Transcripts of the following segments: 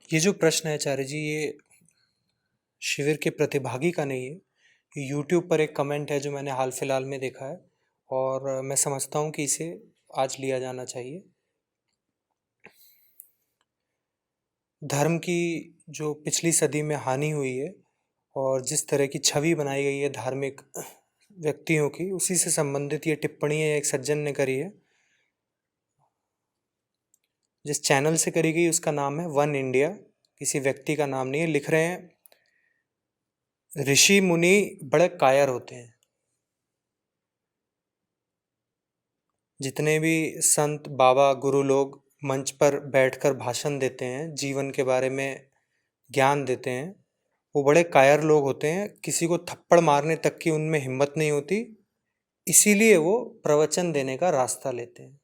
ये जो प्रश्न है आचार्य जी, ये शिविर के प्रतिभागी का नहीं है। ये यूट्यूब पर एक कमेंट है जो मैंने हाल फिलहाल में देखा है, और मैं समझता हूँ कि इसे आज लिया जाना चाहिए। धर्म की जो पिछली सदी में हानि हुई है और जिस तरह की छवि बनाई गई है धार्मिक व्यक्तियों की, उसी से संबंधित ये टिप्पणी एक सज्जन ने करी है। जिस चैनल से करी गई उसका नाम है वन इंडिया, किसी व्यक्ति का नाम नहीं है। लिख रहे हैं, ऋषि मुनि बड़े कायर होते हैं। जितने भी संत बाबा गुरु लोग मंच पर बैठकर भाषण देते हैं, जीवन के बारे में ज्ञान देते हैं, वो बड़े कायर लोग होते हैं। किसी को थप्पड़ मारने तक की उनमें हिम्मत नहीं होती, इसीलिए वो प्रवचन देने का रास्ता लेते हैं।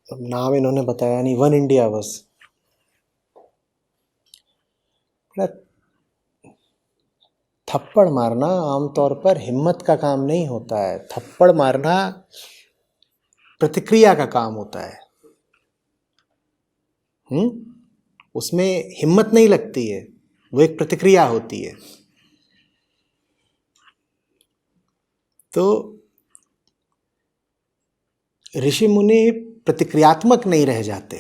अब नाम इन्होंने बताया नहीं, वन इंडिया बस। थप्पड़ मारना आमतौर पर हिम्मत का काम नहीं होता है। थप्पड़ मारना प्रतिक्रिया का काम होता है। उसमें हिम्मत नहीं लगती है, वो एक प्रतिक्रिया होती है। तो ऋषि मुनि प्रतिक्रियात्मक नहीं रह जाते।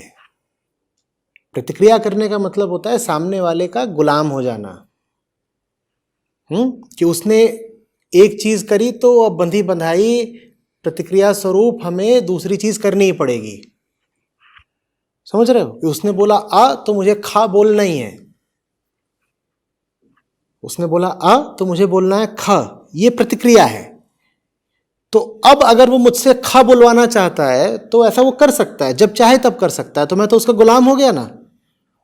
प्रतिक्रिया करने का मतलब होता है सामने वाले का गुलाम हो जाना। कि उसने एक चीज करी तो अब बंधी बंधाई प्रतिक्रिया स्वरूप हमें दूसरी चीज करनी ही पड़ेगी। समझ रहे हो? कि उसने बोला आ तो मुझे खा बोलना ही है। उसने बोला आ तो मुझे बोलना है ख, ये प्रतिक्रिया है। तो अब अगर वो मुझसे ख बुलवाना चाहता है तो ऐसा वो कर सकता है, जब चाहे तब कर सकता है। तो मैं तो उसका गुलाम हो गया ना।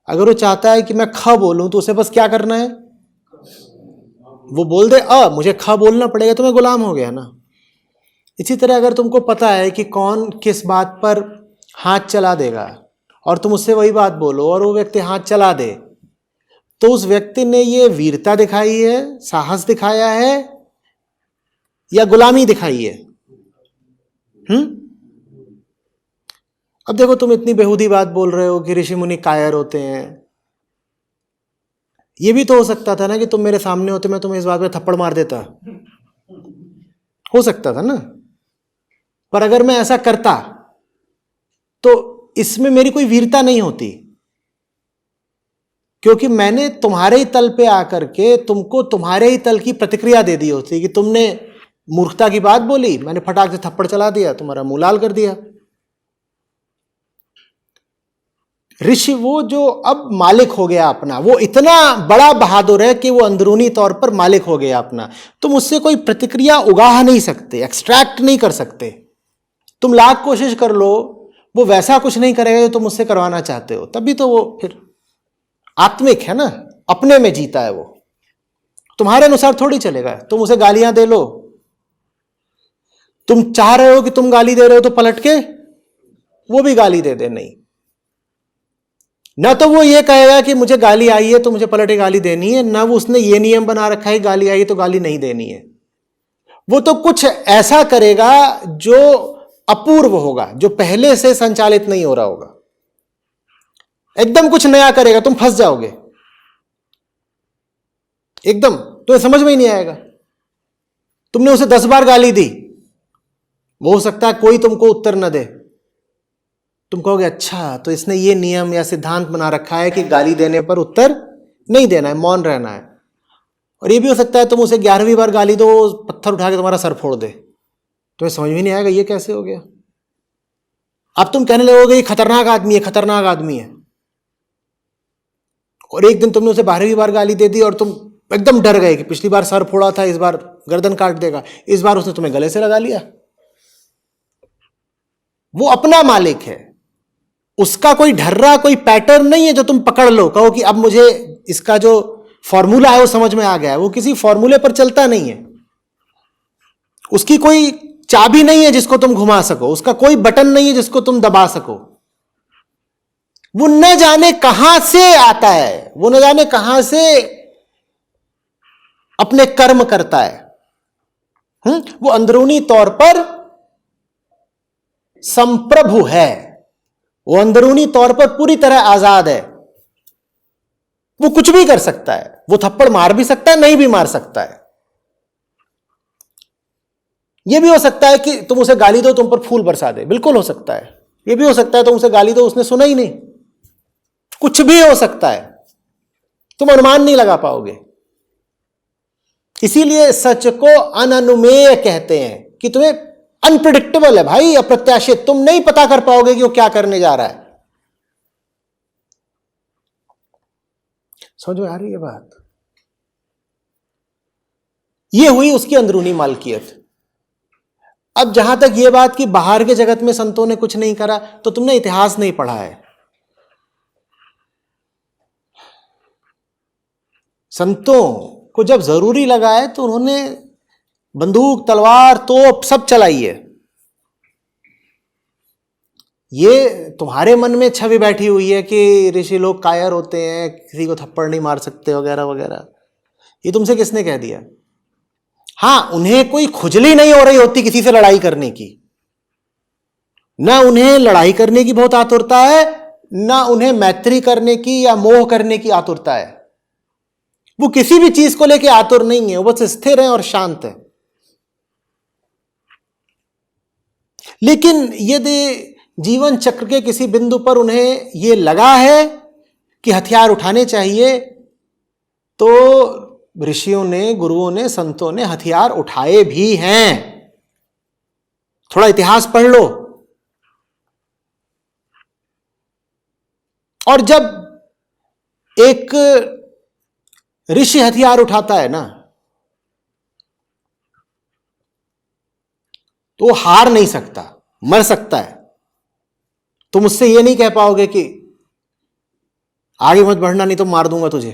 अगर वो चाहता है कि मैं ख बोलूं तो उसे बस क्या करना है, वो बोल दे मुझे ख बोलना पड़ेगा, तो मैं गुलाम हो गया ना। इसी तरह अगर तुमको पता है कि कौन किस बात पर हाथ चला देगा और तुम उससे वही बात बोलो और वो व्यक्ति हाथ चला दे, तो उस व्यक्ति ने ये वीरता दिखाई है, साहस दिखाया है या गुलामी दिखाई है? अब देखो, तुम इतनी बेहूदी बात बोल रहे हो कि ऋषि मुनि कायर होते हैं। ये भी तो हो सकता था ना कि तुम मेरे सामने होते, मैं तुम्हें इस बात पे थप्पड़ मार देता। हो सकता था ना। पर अगर मैं ऐसा करता तो इसमें मेरी कोई वीरता नहीं होती, क्योंकि मैंने तुम्हारे ही तल पे आकर के तुमको तुम्हारे ही तल की प्रतिक्रिया दे दी होती कि तुमने मूर्खता की बात बोली, मैंने फटाक से थप्पड़ चला दिया, तुम्हारा मुंह लाल कर दिया। ऋषि वो जो अब मालिक हो गया अपना, वो इतना बड़ा बहादुर है कि वो अंदरूनी तौर पर मालिक हो गया अपना। तुम उससे कोई प्रतिक्रिया उगा नहीं सकते, एक्सट्रैक्ट नहीं कर सकते। तुम लाख कोशिश कर लो, वो वैसा कुछ नहीं करेगा जो तुम उससे करवाना चाहते हो। तभी तो वो फिर आत्मिक है ना, अपने में जीता है। वो तुम्हारे अनुसार थोड़ी चलेगा। तुम उसे गालियां दे लो, तुम चाह रहे हो कि तुम गाली दे रहे हो तो पलट के वो भी गाली दे दे। नहीं, ना तो वो ये कहेगा कि मुझे गाली आई है तो मुझे पलट के गाली देनी है, ना वो उसने ये नियम बना रखा है गाली आई है तो गाली नहीं देनी है। वो तो कुछ ऐसा करेगा जो अपूर्व होगा, जो पहले से संचालित नहीं हो रहा होगा। एकदम कुछ नया करेगा, तुम फंस जाओगे एकदम, तो समझ में ही नहीं आएगा। तुमने उसे 10 बार गाली दी, वो हो सकता है कोई तुमको उत्तर न दे। तुम कहोगे अच्छा, तो इसने ये नियम या सिद्धांत बना रखा है कि गाली देने पर उत्तर नहीं देना है, मौन रहना है। और ये भी हो सकता है तुम उसे 11वीं बार गाली दो, पत्थर उठा के तुम्हारा सर फोड़ दे। तुम्हें समझ में नहीं आएगा ये कैसे हो गया। अब तुम कहने लगोगे ये खतरनाक आदमी है, खतरनाक आदमी है। और एक दिन तुमने उसे 12वीं बार गाली दे दी और तुम एकदम डर गए कि पिछली बार सर फोड़ा था, इस बार गर्दन काट देगा। इस बार उसने तुम्हें गले से लगा लिया। वो अपना मालिक है, उसका कोई ढर्रा, कोई पैटर्न नहीं है जो तुम पकड़ लो, कहो कि अब मुझे इसका जो फॉर्मूला है वो समझ में आ गया है। वो किसी फॉर्मूले पर चलता नहीं है। उसकी कोई चाबी नहीं है जिसको तुम घुमा सको, उसका कोई बटन नहीं है जिसको तुम दबा सको। वो न जाने कहां से आता है, वो न जाने कहां से अपने कर्म करता है। वो अंदरूनी तौर पर संप्रभु है, वो अंदरूनी तौर पर पूरी तरह आजाद है। वो कुछ भी कर सकता है, वो थप्पड़ मार भी सकता है, नहीं भी मार सकता है। यह भी हो सकता है कि तुम उसे गाली दो, तुम पर फूल बरसा दे, बिल्कुल हो सकता है। यह भी हो सकता है तुम उसे गाली दो, उसने सुना ही नहीं। कुछ भी हो सकता है, तुम अनुमान नहीं लगा पाओगे। इसीलिए सच को अननुमेय कहते हैं कि तुम्हें अनप्रिडिक्टेबल है भाई, अप्रत्याशित, तुम नहीं पता कर पाओगे कि वो क्या करने जा रहा है। समझ में आ रही है बात? ये हुई उसकी अंदरूनी मालकियत। अब जहां तक ये बात कि बाहर के जगत में संतों ने कुछ नहीं करा, तो तुमने इतिहास नहीं पढ़ा है। संतों को जब जरूरी लगा है तो उन्होंने बंदूक, तलवार, तोप सब चलाई है। ये तुम्हारे मन में छवि बैठी हुई है कि ऋषि लोग कायर होते हैं, किसी को थप्पड़ नहीं मार सकते वगैरह वगैरह। ये तुमसे किसने कह दिया? हां, उन्हें कोई खुजली नहीं हो रही होती किसी से लड़ाई करने की, ना उन्हें लड़ाई करने की बहुत आतुरता है, ना उन्हें मैत्री करने की या मोह करने की आतुरता है। वो किसी भी चीज को लेकर आतुर नहीं है, वो बस स्थिर है और शांत है। लेकिन यदि जीवन चक्र के किसी बिंदु पर उन्हें यह लगा है कि हथियार उठाने चाहिए, तो ऋषियों ने, गुरुओं ने, संतों ने हथियार उठाए भी हैं। थोड़ा इतिहास पढ़ लो। और जब एक ऋषि हथियार उठाता है ना, तो वो हार नहीं सकता, मर सकता है। तुम उससे ये नहीं कह पाओगे कि आगे मत बढ़ना नहीं तो मार दूंगा तुझे।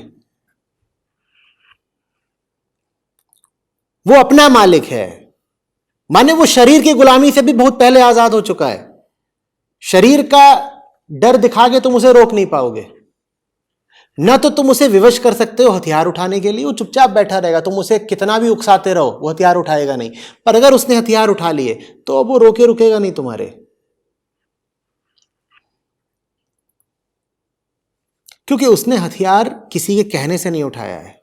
वो अपना मालिक है, माने वो शरीर की गुलामी से भी बहुत पहले आजाद हो चुका है। शरीर का डर दिखा के तुम उसे रोक नहीं पाओगे। न तो तुम उसे विवश कर सकते हो हथियार उठाने के लिए, वो चुपचाप बैठा रहेगा। तुम उसे कितना भी उकसाते रहो, वो हथियार उठाएगा नहीं। पर अगर उसने हथियार उठा लिए तो अब वो रुकेगा नहीं तुम्हारे। क्योंकि उसने हथियार किसी के कहने से नहीं उठाया है।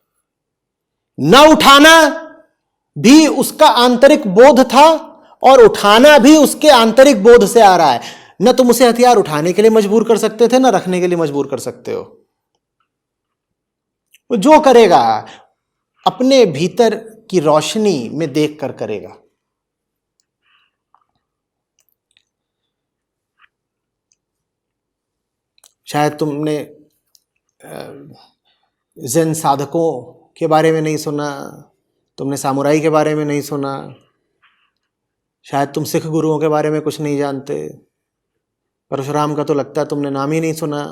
न उठाना भी उसका आंतरिक बोध था और उठाना भी उसके आंतरिक बोध से आ रहा है। न तुम उसे हथियार उठाने के लिए मजबूर कर सकते थे, न रखने के लिए मजबूर कर सकते हो। वो जो करेगा अपने भीतर की रोशनी में देखकर करेगा। शायद तुमने ज़ेन साधकों के बारे में नहीं सुना, तुमने सामुराई के बारे में नहीं सुना, शायद तुम सिख गुरुओं के बारे में कुछ नहीं जानते। परशुराम का तो लगता है तुमने नाम ही नहीं सुना।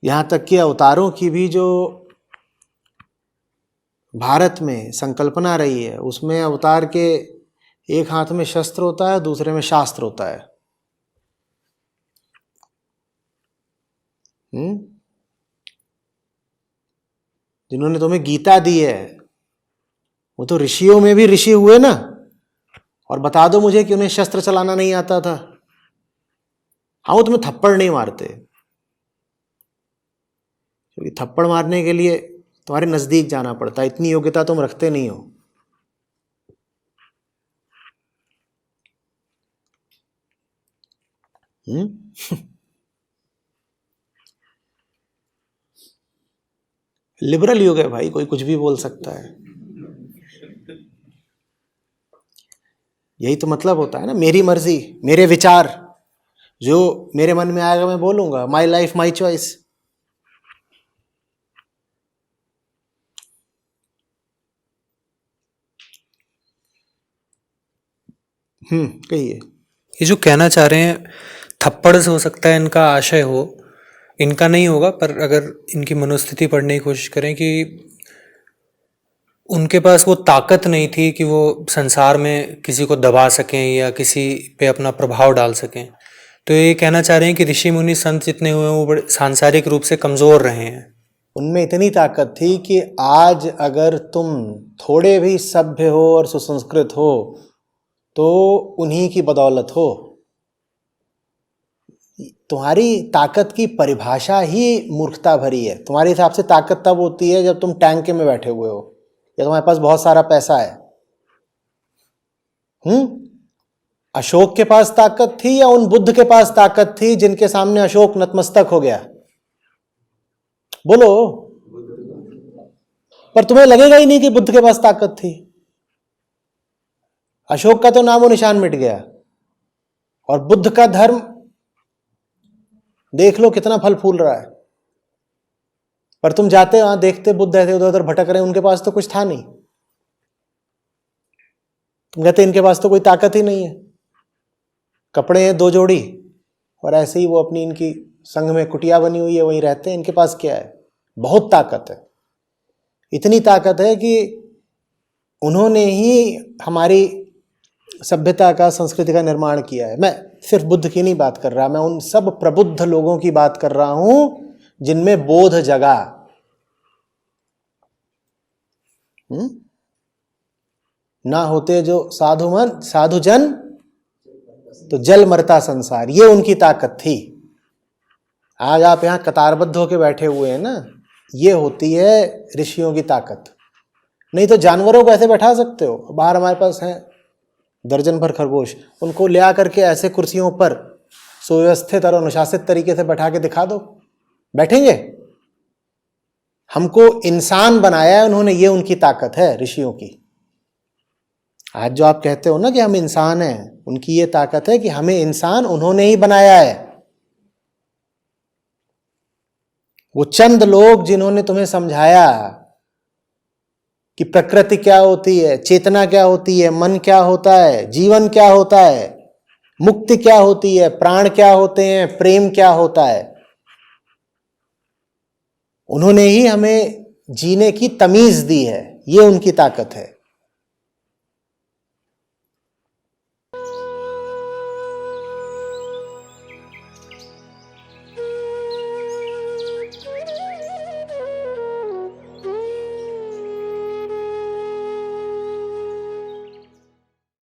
यहां तक कि अवतारों की भी जो भारत में संकल्पना रही है, उसमें अवतार के एक हाथ में शस्त्र होता है, दूसरे में शास्त्र होता है। जिन्होंने तुम्हें गीता दी है वो तो ऋषियों में भी ऋषि हुए ना। और बता दो मुझे कि उन्हें शस्त्र चलाना नहीं आता था। हाँ, वो तुम्हें थप्पड़ नहीं मारते, क्योंकि थप्पड़ मारने के लिए तुम्हारे नजदीक जाना पड़ता है। इतनी योग्यता तुम रखते नहीं हो। लिबरल युग है भाई, कोई कुछ भी बोल सकता है। यही तो मतलब होता है ना, मेरी मर्जी, मेरे विचार, जो मेरे मन में आएगा मैं बोलूंगा। My life my choice. कहिए। ये जो कहना चाह रहे हैं थप्पड़ से हो सकता है इनका आशय हो, इनका नहीं होगा, पर अगर इनकी मनोस्थिति पढ़ने की कोशिश करें कि उनके पास वो ताकत नहीं थी कि वो संसार में किसी को दबा सकें या किसी पे अपना प्रभाव डाल सकें। तो ये कहना चाह रहे हैं कि ऋषि मुनि संत जितने हुए हैं वो बड़े सांसारिक रूप से कमज़ोर रहे हैं। उनमें इतनी ताकत थी कि आज अगर तुम थोड़े भी सभ्य हो और सुसंस्कृत हो तो उन्हीं की बदौलत हो। तुम्हारी ताकत की परिभाषा ही मूर्खता भरी है। तुम्हारे हिसाब से ताकत तब होती है जब तुम टैंक में बैठे हुए हो या तुम्हारे पास बहुत सारा पैसा है। अशोक के पास ताकत थी या उन बुद्ध के पास ताकत थी जिनके सामने अशोक नतमस्तक हो गया? बोलो। पर तुम्हें लगेगा ही नहीं कि बुद्ध के पास ताकत थी। अशोक का तो नामो निशान मिट गया और बुद्ध का धर्म देख लो कितना फल फूल रहा है। पर तुम जाते वहां देखते बुद्ध ऐसे उधर उधर भटक रहे हैं, उनके पास तो कुछ था नहीं। तुम कहते इनके पास तो कोई ताकत ही नहीं है, कपड़े हैं 2 जोड़ी और ऐसे ही वो अपनी इनकी संघ में कुटिया बनी हुई है, वहीं रहते हैं। इनके पास क्या है? बहुत ताकत है। इतनी ताकत है कि उन्होंने ही हमारी सभ्यता का, संस्कृति का निर्माण किया है। मैं सिर्फ बुद्ध की नहीं बात कर रहा, मैं उन सब प्रबुद्ध लोगों की बात कर रहा हूं जिनमें बोध जगा। ना होते जो साधु जन तो जल मरता संसार, ये उनकी ताकत थी। आज आप यहां कतारबद्ध होके बैठे हुए हैं ना, ये होती है ऋषियों की ताकत। नहीं तो जानवरों को ऐसे बैठा सकते हो। बाहर हमारे पास हैं दर्जन भर खरगोश, उनको ले आकर के ऐसे कुर्सियों पर सुव्यवस्थित और अनुशासित तरीके से बैठा के दिखा दो, बैठेंगे? हमको इंसान बनाया है उन्होंने, ये उनकी ताकत है ऋषियों की। आज जो आप कहते हो ना कि हम इंसान हैं, उनकी ये ताकत है कि हमें इंसान उन्होंने ही बनाया है। वो चंद लोग जिन्होंने तुम्हें समझाया कि प्रकृति क्या होती है, चेतना क्या होती है, मन क्या होता है, जीवन क्या होता है, मुक्ति क्या होती है, प्राण क्या होते हैं, प्रेम क्या होता है, उन्होंने ही हमें जीने की तमीज दी है। ये उनकी ताकत है।